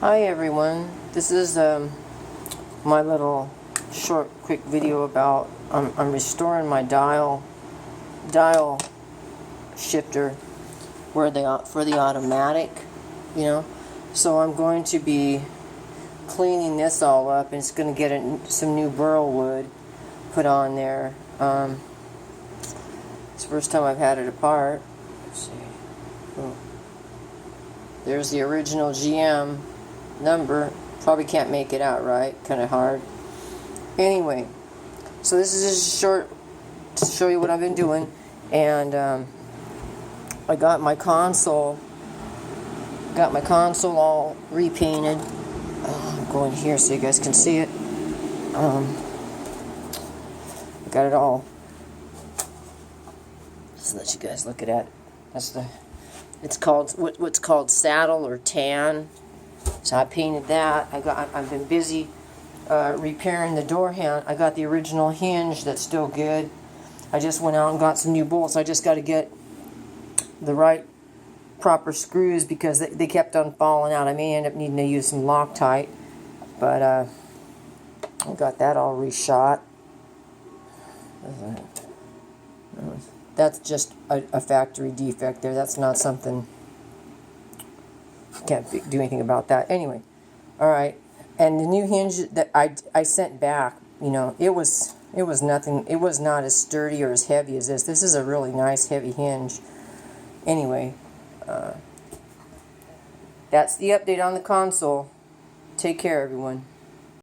Hi everyone, this is my little short quick video about I'm restoring my dial shifter for the automatic, so I'm going to be cleaning this all up, and it's going to get some new burl wood put on there. It's the first time I've had it apart. Let's see. Oh. There's the original GM number. Probably can't make it out right, kind of hard. Anyway, so this is just short to show you what I've been doing. And I got my console all repainted. I'm going here so you guys can see it. I got it all. Just let you guys look at it. It's called what's called saddle or tan. So I painted that. I've been busy repairing the door hand. I got the original hinge that's still good. I just went out and got some new bolts. I just got to get the right proper screws because they kept on falling out. I may end up needing to use some Loctite, but I got that all reshot. That's just a factory defect there. That's not something. Can't do anything about that. Anyway, all right. And the new hinge that I sent back, it was nothing. It was not as sturdy or as heavy as this. This is a really nice heavy hinge. Anyway, that's the update on the console. Take care, everyone.